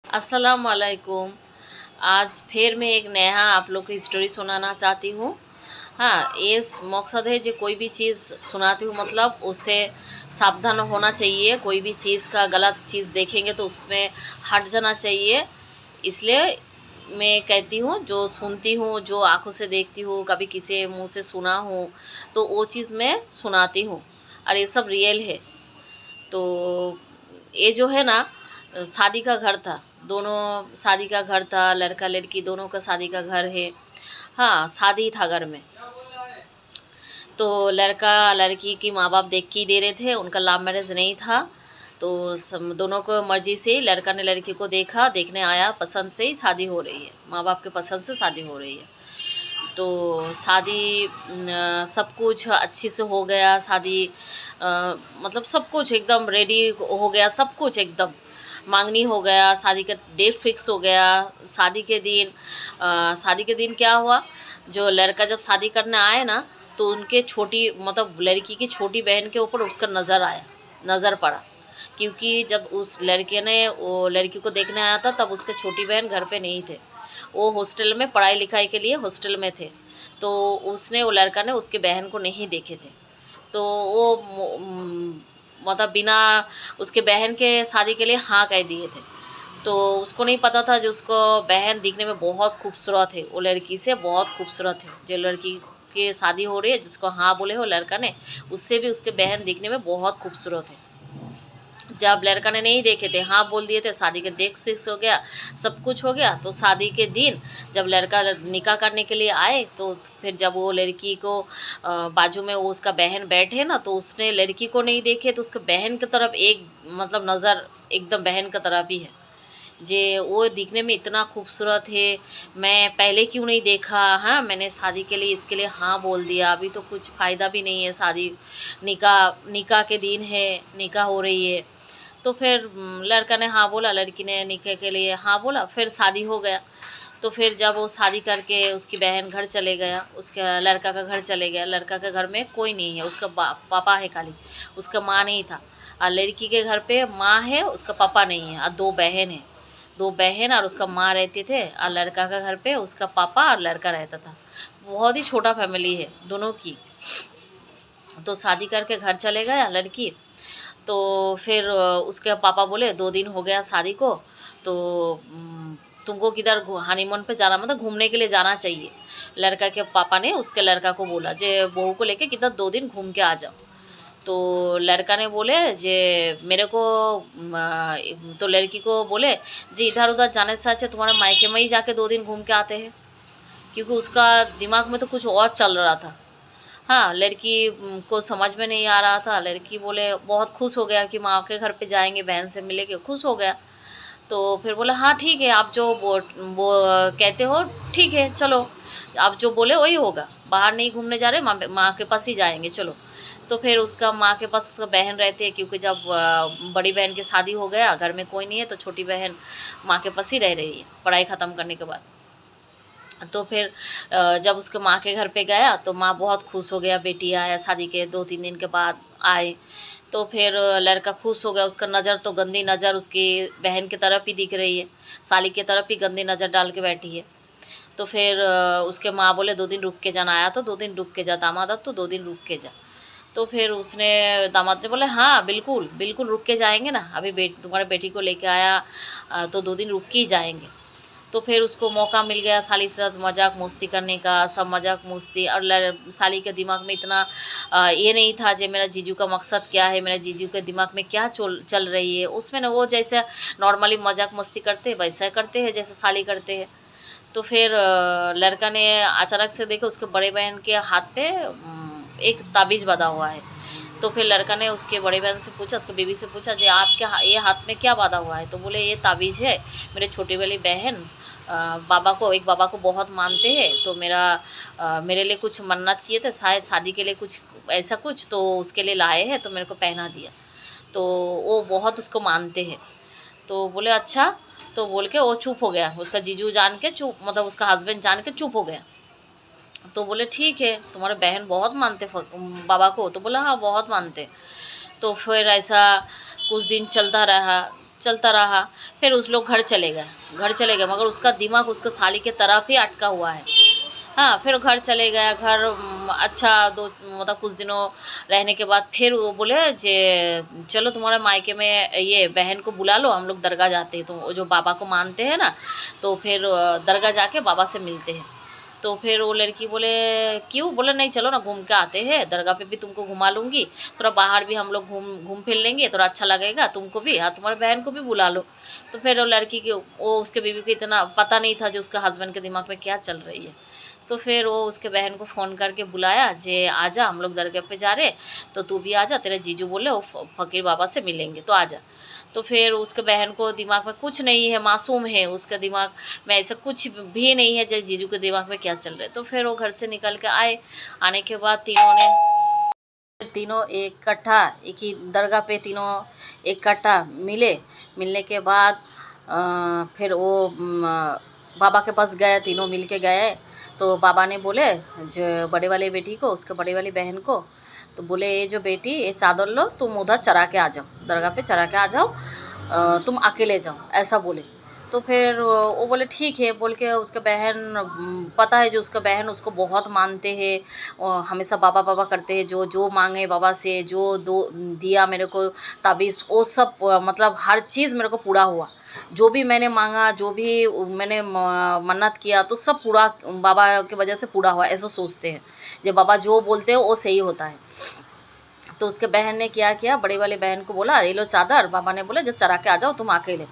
अस्सलाम वालेकुम। आज फिर मैं एक नया आप लोग की स्टोरी सुनाना चाहती हूँ। हाँ, ये मकसद है जो कोई भी चीज़ सुनाती हूँ मतलब उससे सावधान होना चाहिए। कोई भी चीज़ का गलत चीज़ देखेंगे तो उसमें हट जाना चाहिए। इसलिए मैं कहती हूँ, जो सुनती हूँ, जो आँखों से देखती हूँ, कभी किसी मुँह से सुना हूँ, तो वो चीज़ मैं सुनाती हूँ और ये सब रियल है। तो ये जो है ना, शादी का घर था, दोनों शादी का घर था, लड़का लड़की दोनों का शादी का घर है। हाँ, शादी था घर में। तो लड़का लड़की की माँ बाप देख के ही दे रहे थे, उनका लव मैरिज नहीं था। तो दोनों को मर्जी से लड़का ने लड़की को देखा, देखने आया, पसंद से ही शादी हो रही है, माँ बाप के पसंद से शादी हो रही है। तो शादी सब कुछ अच्छे से हो गया। शादी मतलब सब कुछ एकदम रेडी हो गया, सब कुछ एकदम मांगनी हो गया, शादी का डेट फिक्स हो गया। शादी के दिन क्या हुआ, जो लड़का जब शादी करने आए ना, तो उनके छोटी मतलब लड़की की छोटी बहन के ऊपर उसका नज़र पड़ा। क्योंकि जब उस लड़के ने वो लड़की को देखने आया था, तब उसके छोटी बहन घर पे नहीं थे, वो हॉस्टल में पढ़ाई लिखाई के लिए हॉस्टल में थे। तो वो लड़का ने उसके बहन को नहीं देखे थे। तो वो मतलब बिना उसके बहन के शादी के लिए हाँ कह दिए थे। तो उसको नहीं पता था जो उसको बहन दिखने में बहुत खूबसूरत है, वो लड़की से बहुत खूबसूरत है। जो लड़की की शादी हो रही है, जिसको हाँ बोले हो लड़का ने, उससे भी उसके बहन दिखने में बहुत खूबसूरत है। जब लड़का ने नहीं देखे थे, हाँ बोल दिए थे, शादी के डेट फिक्स हो गया, सब कुछ हो गया। तो शादी के दिन जब लड़का निकाह करने के लिए आए, तो फिर जब वो लड़की को बाजू में वो उसका बहन बैठे ना, तो उसने लड़की को नहीं देखे, तो उसके बहन की तरफ एक मतलब नज़र एकदम बहन की तरफ ही है। जे वो दिखने में इतना खूबसूरत है, मैं पहले क्यों नहीं देखा। हाँ, मैंने शादी के लिए इसके लिए हाँ बोल दिया, अभी तो कुछ फ़ायदा भी नहीं है। शादी निकाह निकाह के दिन है, निकाह हो रही है। तो फिर लड़का ने हाँ बोला, लड़की ने निकाह के लिए हाँ बोला, फिर शादी हो गया। तो फिर जब वो शादी करके उसकी बहन घर चले गया, उसका लड़का का घर चले गया, लड़का के घर में कोई नहीं है, उसका पापा है खाली, उसका माँ नहीं था। और लड़की के घर पे माँ है, उसका पापा नहीं है, और दो बहन है, दो बहन और उसका माँ रहते थे। और लड़का का घर पे उसका पापा और लड़का रहता था। बहुत ही छोटा फैमिली है दोनों की। तो शादी करके घर चले गया लड़की। तो फिर उसके पापा बोले 2 दिन हो गया शादी को, तो तुमको किधर हनीमून पे जाना, मतलब घूमने के लिए जाना चाहिए। लड़का के पापा ने उसके लड़का को बोला जे बहू को लेके किधर 2 दिन घूम के आ जाओ। तो लड़का ने बोले जे मेरे को तो लड़की को बोले जी इधर उधर जाने से अच्छा तुम्हारे मायके में ही जाके 2 दिन घूम के आते हैं। क्योंकि उसका दिमाग में तो कुछ और चल रहा था। हाँ, लड़की को समझ में नहीं आ रहा था। लड़की बोले बहुत खुश हो गया कि माँ के घर पे जाएंगे, बहन से मिलेंगे, खुश हो गया। तो फिर बोला हाँ ठीक है, आप जो वो कहते हो ठीक है, चलो आप जो बोले वही होगा, बाहर नहीं घूमने जा रहे, माँ के पास ही जाएंगे, चलो। तो फिर उसका माँ के पास उसका बहन रहते हैं, क्योंकि जब बड़ी बहन की शादी हो गया, घर में कोई नहीं है, तो छोटी बहन माँ के पास ही रह रही है पढ़ाई ख़त्म करने के बाद। तो फिर जब उसके माँ के घर पे गया, तो माँ बहुत खुश हो गया, बेटी आया, शादी के 2-3 दिन के बाद आए। तो फिर लड़का खुश हो गया, उसका नज़र तो गंदी नज़र उसकी बहन की तरफ ही दिख रही है, साली की तरफ ही गंदी नज़र डाल के बैठी है। तो फिर उसके माँ बोले 2 दिन रुक के जाना, आया तो 2 दिन रुक के जा, दामाद तो 2 दिन रुक के जा। तो फिर उसने दामाद ने बोला हाँ बिल्कुल बिल्कुल रुक के जाएंगे ना, अभी तुम्हारे बेटी को लेके आया, तो 2 दिन रुक के ही जाएंगे। तो फिर उसको मौका मिल गया साली के साथ मजाक मस्ती करने का, सब मजाक मस्ती। और साली के दिमाग में इतना ये नहीं था कि मेरा जीजू का मकसद क्या है, मेरा जीजू के दिमाग में क्या चल रही है। उसमें ना वो जैसे नॉर्मली मजाक मस्ती करते हैं वैसा करते हैं जैसे साली करते हैं। तो फिर लड़का ने अचानक से देखा उसके बड़े बहन के हाथ पे एक ताबीज़ बंधा हुआ है। तो फिर लड़का ने उसके बड़े बहन से पूछा, उसके बीवी से पूछा जी आपके ये हाथ में क्या बांधा हुआ है। तो बोले ये ताबीज़ है, मेरे छोटी वाली बहन बाबा को बहुत मानते हैं, तो मेरे लिए कुछ मन्नत किए थे, शायद शादी के लिए कुछ ऐसा कुछ, तो उसके लिए लाए हैं, तो मेरे को पहना दिया। तो वो बहुत उसको मानते हैं। तो बोले अच्छा। तो बोल के वो चुप हो गया, उसका जीजू जान के चुप, मतलब उसका हस्बैंड जान के चुप हो गया। तो बोले ठीक है, तुम्हारे बहन बहुत मानते बाबा को। तो बोला हाँ बहुत मानते। तो फिर ऐसा कुछ दिन चलता रहा। चलता रहा। फिर उस लोग घर चले गए, मगर उसका दिमाग उसके साली के तरफ ही अटका हुआ है। हाँ, फिर घर चले गया, घर अच्छा दो मतलब कुछ दिनों रहने के बाद फिर वो बोले जे चलो तुम्हारे मायके में ये बहन को बुला लो, हम लोग दरगाह जाते हैं, तो वो जो बाबा को मानते हैं ना, तो फिर दरगाह जाके बाबा से मिलते हैं। तो फिर वो लड़की बोले क्यों? बोले नहीं चलो ना घूम के आते हैं, दरगाह पे भी तुमको घुमा लूँगी, थोड़ा बाहर भी हम लोग घूम घूम फिर लेंगे, थोड़ा अच्छा लगेगा तुमको भी, हाँ तुम्हारे बहन को भी बुला लो। तो फिर वो लड़की की वो उसके बीवी को इतना पता नहीं था जो उसका हस्बैंड के दिमाग में क्या चल रही है। तो फिर वो उसके बहन को फ़ोन करके बुलाया जे आजा हम लोग दरगाह पे जा रहे, तो तू भी आजा, तेरे जीजू बोले वो फ़कीर बाबा से मिलेंगे तो आजा। तो फिर उसके बहन को दिमाग में कुछ नहीं है, मासूम है, उसका दिमाग में ऐसा कुछ भी नहीं है जो जीजू के दिमाग में क्या चल रहा है। तो फिर वो घर से निकल के आए, आने के बाद तीनों इकट्ठा एक ही दरगाह पे तीनों इकट्ठा मिले। मिलने के बाद फिर वो बाबा के पास गए, तीनों मिल के गए। तो बाबा ने बोले जो बड़े वाली बेटी को, उसके बड़े वाली बहन को, तो बोले ये जो बेटी ये चादर लो, तुम उधर चरा के आ जाओ, दरगाह पे चरा के आ जाओ, तुम अकेले जाओ, ऐसा बोले। तो फिर वो बोले ठीक है बोल के उसके बहन पता है जो उसका बहन उसको बहुत मानते हैं, हमेशा बाबा बाबा करते हैं, जो जो मांगे बाबा से, जो दो दिया मेरे को ताबीज़ वो सब मतलब हर चीज़ मेरे को पूरा हुआ। जो भी मैंने मांगा, जो भी मैंने मन्नत किया, तो सब पूरा बाबा की वजह से पूरा हुआ, ऐसा सोचते हैं। जो बाबा जो बोलते हैं वो सही होता है। तो उसके बहन ने क्या किया, बड़ी वाली बहन को बोला ये लो चादर, बाबा ने बोले जो चरा के आ जाओ तुम अकेले।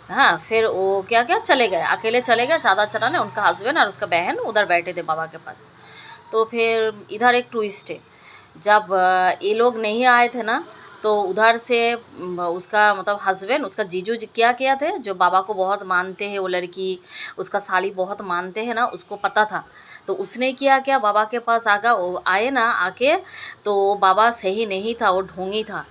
हाँ, फिर वो क्या क्या चले गए, अकेले चले गए चादर चराने, उनका हस्बैंड और उसका बहन उधर बैठे थे बाबा के पास। तो फिर इधर एक ट्विस्ट है, जब ये लोग नहीं आए थे ना, तो उधर से उसका मतलब हस्बैंड उसका जीजू क्या किया थे, जो बाबा को बहुत मानते हैं, वो लड़की उसका साली बहुत मानते हैं ना, उसको पता था। तो उसने किया क्या, बाबा के पास आगा वो आए ना आके, तो बाबा सही नहीं था, वो ढोंगी था।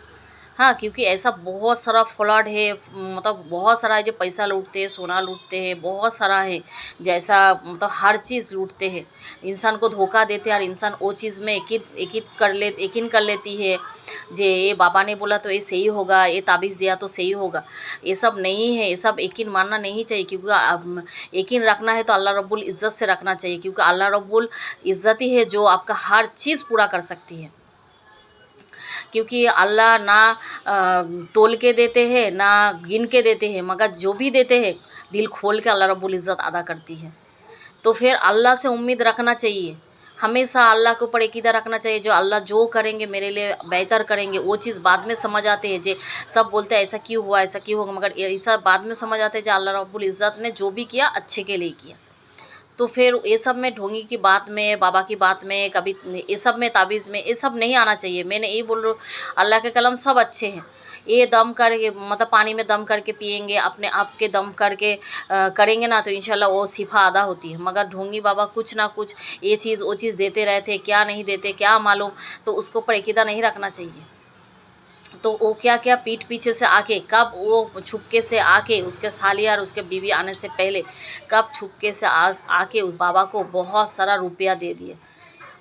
हाँ, क्योंकि ऐसा बहुत सारा फ्लड है, मतलब बहुत सारा है जो पैसा लूटते हैं, सोना लूटते हैं, बहुत सारा है जैसा मतलब हर चीज़ लूटते हैं, इंसान को धोखा देते हैं, और इंसान वो चीज़ में यकीन कर लेती है जे ये बाबा ने बोला तो ये सही होगा, ये ताबीज़ दिया तो सही होगा। ये सब नहीं है, ये सब यकीन मानना नहीं चाहिए, क्योंकि यकीन रखना है तो अल्लाह रब्बुल इज़्ज़त से रखना चाहिए, क्योंकि अल्लाह रब्बुल इज़्ज़त ही है जो आपका हर चीज़ पूरा कर सकती है। क्योंकि अल्लाह ना तोल के देते हैं ना गिन के देते हैं, मगर जो भी देते हैं दिल खोल के अल्लाह रब्बुल इज़्ज़त अदा करती है। तो फिर अल्लाह से उम्मीद रखना चाहिए, हमेशा अल्लाह के ऊपर अकीदा रखना चाहिए, जो अल्लाह जो करेंगे मेरे लिए बेहतर करेंगे। वो चीज़ बाद में समझ आते हैं, जे सब बोलते हैं ऐसा क्यों हुआ, ऐसा क्यों होगा, मगर ऐसा बाद में समझ आते हैं जो अल्लाह रब्बुल इज़्ज़त ने जो भी किया अच्छे के लिए किया। तो फिर ये सब में ढोंगी की बात में, बाबा की बात में, कभी ये सब में ताबीज़ में ये सब नहीं आना चाहिए। मैंने यही बोल रहा हूँ, अल्लाह के कलम सब अच्छे हैं। ये दम करके मतलब पानी में दम करके पिएंगे, अपने आप के दम करके करेंगे ना, तो इंशाल्लाह वो शिफा अदा होती है। मगर ढोंगी बाबा कुछ ना कुछ ये चीज़ वो चीज़ देते रहते, क्या नहीं देते क्या मालूम, तो उसके ऊपर अकीदा नहीं रखना चाहिए। तो वो क्या क्या पीठ पीछे से आके, कब वो छुपके से आके उसके सालिया और उसके बीवी आने से पहले कब छुपके से आके उस बाबा को बहुत सारा रुपया दे दिए,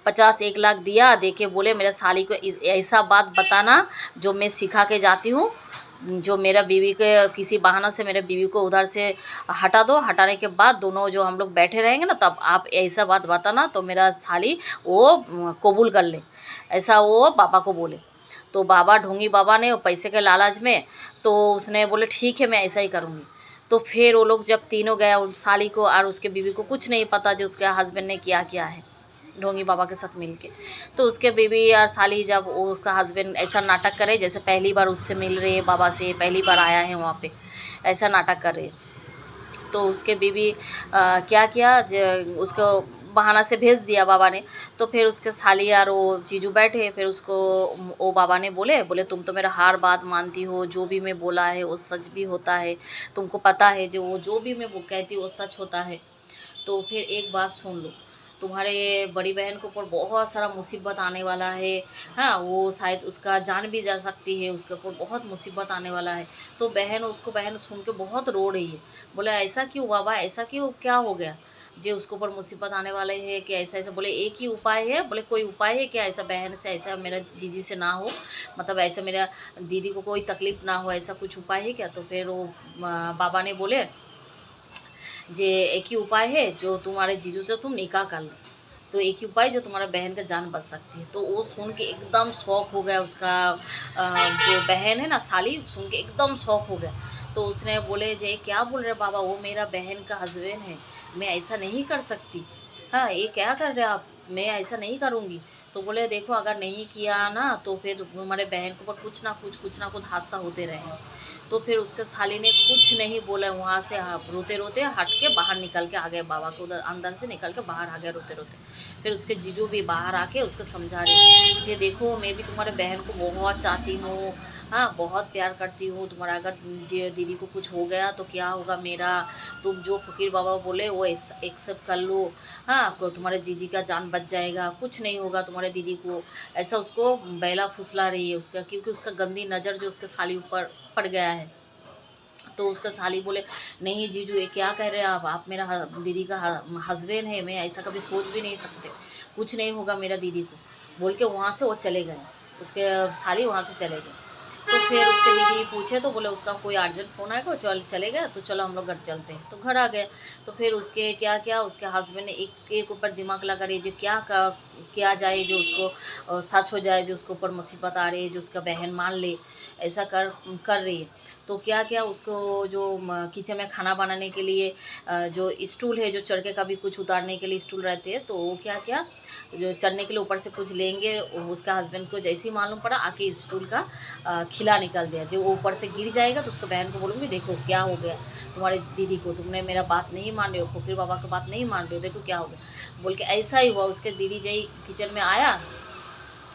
50-1 लाख दिया, दे के बोले मेरे साली को ऐसा बात बताना जो मैं सिखा के जाती हूँ, जो मेरा बीवी के किसी बहाना से मेरे बीवी को उधर से हटा दो, हटाने के बाद दोनों जो हम लोग बैठे रहेंगे ना, तब आप ऐसा बात बताना तो मेरा साली वो कबूल कर ले, ऐसा वो बाबा को बोले। तो बाबा ढोंगी बाबा ने वो पैसे के लालच में, तो उसने बोले ठीक है मैं ऐसा ही करूँगी। तो फिर वो लोग जब तीनों गया, उस साली को और उसके बीवी को कुछ नहीं पता जो उसके हस्बैंड ने किया क्या है ढोंगी बाबा के साथ मिलके। तो उसके बीवी और साली जब वो उसका हस्बैंड ऐसा नाटक करे जैसे पहली बार उससे मिल रहे बाबा से, पहली बार आया है वहाँ पे, ऐसा नाटक कर रहे, तो उसके बीवी क्या किया उसको बहाना से भेज दिया बाबा ने। तो फिर उसके साली और वो जीजू बैठे, फिर उसको वो बाबा ने बोले बोले तुम तो मेरा हर बात मानती हो, जो भी मैं बोला है वो सच भी होता है, तुमको पता है जो वो जो भी मैं वो कहती वो सच होता है। तो फिर एक बात सुन लो, तुम्हारे बड़ी बहन के ऊपर बहुत सारा मुसीबत आने वाला है। हाँ, वो शायद उसका जान भी जा सकती है, उसके ऊपर बहुत मुसीबत आने वाला है। तो बहन सुन के बहुत रो रही है, बोला ऐसा क्यों बाबा, ऐसा क्यों, क्या हो गया? जे उसके ऊपर मुसीबत आने वाले है कि ऐसा ऐसा। बोले एक ही उपाय है, बोले कोई उपाय है क्या ऐसा बहन से ऐसा मेरा जीजी से ना हो, मतलब ऐसा मेरा दीदी को कोई तकलीफ़ ना हो, ऐसा कुछ उपाय है क्या? तो फिर वो बाबा ने बोले जे एक ही उपाय है, जो तुम्हारे जीजू से तुम निकाह कर लो, तो एक ही उपाय जो तुम्हारा बहन का जान बच सकती है। तो वो सुन के एकदम शौक हो गया उसका जो बहन है ना साली, सुन के एकदम शौक हो गया। तो उसने बोले जे क्या बोल रहे बाबा, वो मेरा बहन का हस्बैंड है, मैं ऐसा नहीं कर सकती। हाँ, ये क्या कर रहे आप, मैं ऐसा नहीं करूँगी। तो बोले देखो अगर नहीं किया ना तो फिर हमारे बहन के ऊपर कुछ ना कुछ हादसा होते रहेंगे। तो फिर उसके साली ने कुछ नहीं बोला, वहाँ से रोते रोते हट के बाहर निकल के आ गए, बाबा को उधर अंदर से निकल के बाहर आ गए रोते रोते। फिर उसके जीजू भी बाहर आके उसको समझा रहे जे देखो मैं भी तुम्हारे बहन को बहुत चाहती हूँ, हाँ बहुत प्यार करती हूँ तुम्हारा, अगर जे दीदी को कुछ हो गया तो क्या होगा मेरा, तुम जो फ़कीर बाबा बोले वो एक्सेप्ट कर लो, हाँ को तुम्हारे जीजी का जान बच जाएगा, कुछ नहीं होगा तुम्हारे दीदी को। ऐसा उसको बैला फुसला रही है उसका, क्योंकि उसका गंदी नज़र जो उसके साली ऊपर पड़ गया है। तो उसका साली बोले नहीं जीजू ये क्या कह रहे हैं आप मेरा दीदी का हस्बैंड है, मैं ऐसा कभी सोच भी नहीं सकते, कुछ नहीं होगा मेरा दीदी को, बोल के वहाँ से वो चले गए। उसके साली वहाँ से चले गए। तो फिर उसके दीदी पूछे तो बोले उसका कोई अर्जेंट फ़ोन आएगा, चले गया, तो चलो हम लोग घर चलते हैं। तो घर आ गए। तो फिर उसके क्या किया, उसके हस्बैंड ने एक एक ऊपर दिमाग लगा रही है जो किया जाए जो उसको सच हो जाए, जो उसके ऊपर मुसीबत आ रही है, जो उसका बहन मान ले, ऐसा कर रही है। तो क्या किया, उसको जो किचन में खाना बनाने के लिए जो स्टूल है, जो चढ़ के कभी कुछ उतारने के लिए स्टूल रहते हैं, तो वो क्या किया, जो चढ़ने के लिए ऊपर से कुछ लेंगे, उसका हस्बैंड को जैसे ही मालूम पड़ा आके स्टूल का खिला निकाल दिया। जो वो ऊपर से गिर जाएगा तो उसको बहन को बोलूँगी देखो क्या हो गया तुम्हारी दीदी को, तुमने मेरा बात नहीं मान रहे हो, फकीर बाबा की बात नहीं मान रहे हो, देखो क्या हो गया, बोल के ऐसा ही हुआ। उसके दीदी जई किचन में आया,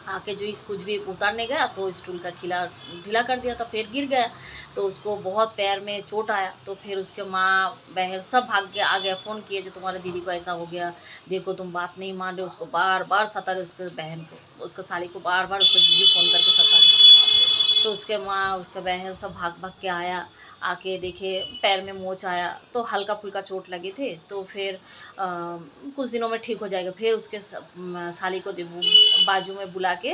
आके जो ही कुछ भी उतारने गया तो स्टूल का खिला ढीला कर दिया था, फिर गिर गया। तो उसको बहुत पैर में चोट आया। तो फिर उसके माँ बहन सब भाग के आ गया, फ़ोन किए जो तुम्हारे दीदी को ऐसा हो गया, देखो तुम बात नहीं मान रहे। उसको बार बार सता रहे, उसके बहन को, उसके साली को बार बार उसको जीजू फ़ोन करके सता रहे। तो उसके माँ उसका बहन सब भाग भाग के आया, आके देखे पैर में मोच आया, तो हल्का फुल्का चोट लगे थे। तो फिर कुछ दिनों में ठीक हो जाएगा। फिर उसके साली को बाजू में बुला के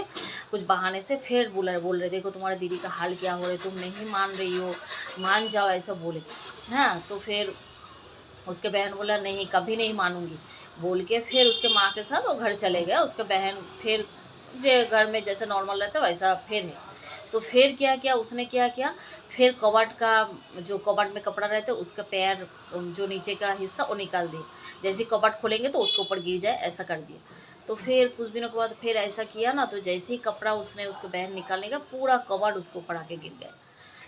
कुछ बहाने से फिर बोल रहे देखो तुम्हारे दीदी का हाल क्या हो रहा है, तुम नहीं मान रही हो, मान जाओ, ऐसा बोले। हाँ, तो फिर उसके बहन बोला नहीं कभी नहीं मानूंगी, बोल के फिर उसके माँ के साथ वो घर चले गए। उसके बहन फिर जे घर में जैसे नॉर्मल रहता वैसा फिर है। तो फिर क्या किया उसने, क्या किया, फिर कबर्ड का जो कबर्ड में कपड़ा रहता है उसका पैर जो नीचे का हिस्सा वो निकाल दिया, जैसे ही कबर्ड खोलेंगे तो उसके ऊपर गिर जाए ऐसा कर दिया। तो फिर कुछ दिनों के बाद फिर ऐसा किया ना, तो जैसे ही कपड़ा उसने उसके बहन निकालने का पूरा कबर्ड उसके ऊपर आके गिर गया।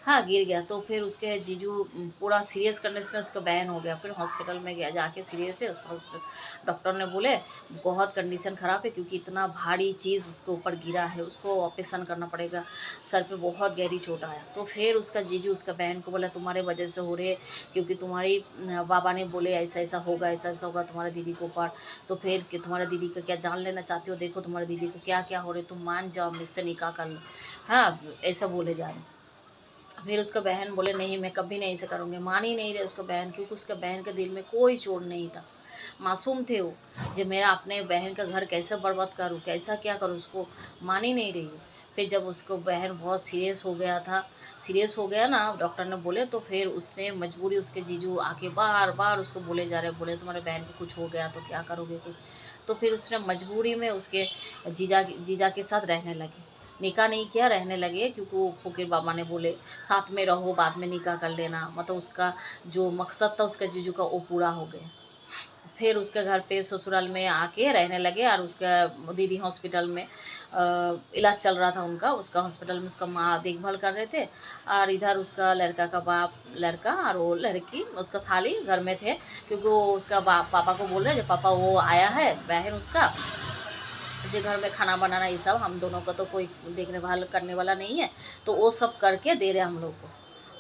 हाँ, गिर गया। तो फिर उसके जीजू पूरा सीरियस कंडीशन में उसका बैन हो गया। फिर हॉस्पिटल में गया, जाके सीरियस है उसका डॉक्टर ने बोले बहुत कंडीशन ख़राब है, क्योंकि इतना भारी चीज़ उसके ऊपर गिरा है, उसको ऑपरेशन करना पड़ेगा, सर पे बहुत गहरी चोट आया। तो फिर उसका जीजू उसका बहन को बोला तुम्हारे वजह से हो रहे, क्योंकि तुम्हारी बाबा ने बोले ऐसा ऐसा होगा, ऐसा ऐसा होगा तुम्हारे दीदी के ऊपर, तो फिर कि तुम्हारे दीदी का क्या जान लेना चाहते हो, देखो तुम्हारे दीदी को क्या क्या हो रहे, तुम मान जाओ, मुझसे निकाह कर लो। हाँ, ऐसा बोले जा रहे। फिर उसका बहन बोले नहीं मैं कभी नहीं ऐसे करूँगी, मान ही नहीं रहे उसका बहन, क्योंकि उसका बहन के दिल में कोई चोट नहीं था, मासूम थे वो। जो मेरा अपने बहन का घर कैसे बर्बाद करूँ, कैसा क्या करूँ, उसको मान ही नहीं रही है। फिर जब उसको बहन बहुत सीरियस हो गया था, सीरियस हो गया ना डॉक्टर ने बोले, तो फिर उसने मजबूरी, उसके जीजू आके बार बार उसको बोले जा रहे, बोले तुम्हारे बहन को कुछ हो गया तो क्या करोगे कुछ। तो फिर उसने मजबूरी में उसके जीजा के साथ रहने लगी, निकाह नहीं किया, रहने लगे, क्योंकि वो फ़कीर बाबा ने बोले साथ में रहो बाद में निकाह कर लेना, मतलब उसका जो मकसद था उसका जीजू का वो पूरा हो गया। फिर उसके घर पे ससुराल में आके रहने लगे, और उसका दीदी हॉस्पिटल में इलाज चल रहा था उनका, उसका हॉस्पिटल में उसका माँ देखभाल कर रहे थे, और इधर उसका लड़का का बाप, लड़का और वो लड़की उसका साली घर में थे, क्योंकि वो उसका पापा को बोल रहे जो पापा वो आया है बहन उसका, जो घर में खाना बनाना ये सब हम दोनों का तो कोई देखने भाल करने वाला नहीं है, तो वो सब करके दे रहे हम लोग को,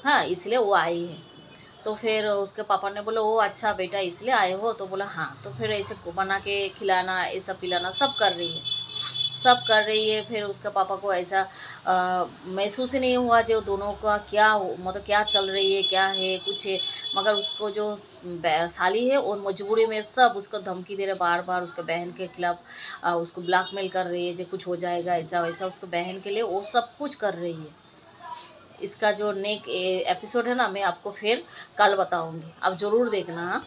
हाँ इसलिए वो आई है। तो फिर उसके पापा ने बोला ओ अच्छा बेटा इसलिए आए हो, तो बोला हाँ। तो फिर ऐसे को बना के खिलाना, ऐसा पिलाना सब कर रही है, सब कर रही है। फिर उसका पापा को ऐसा महसूस ही नहीं हुआ जो दोनों का क्या मतलब क्या चल रही है, क्या है, कुछ है। मगर उसको जो साली है और मजबूरी में सब उसको धमकी दे रहे, बार बार उसके बहन के खिलाफ उसको ब्लैकमेल कर रही है, जो कुछ हो जाएगा ऐसा वैसा, उसको बहन के लिए वो सब कुछ कर रही है। इसका जो नेक्स्ट एपिसोड है ना, मैं आपको फिर कल बताऊंगी, आप ज़रूर देखना। हाँ।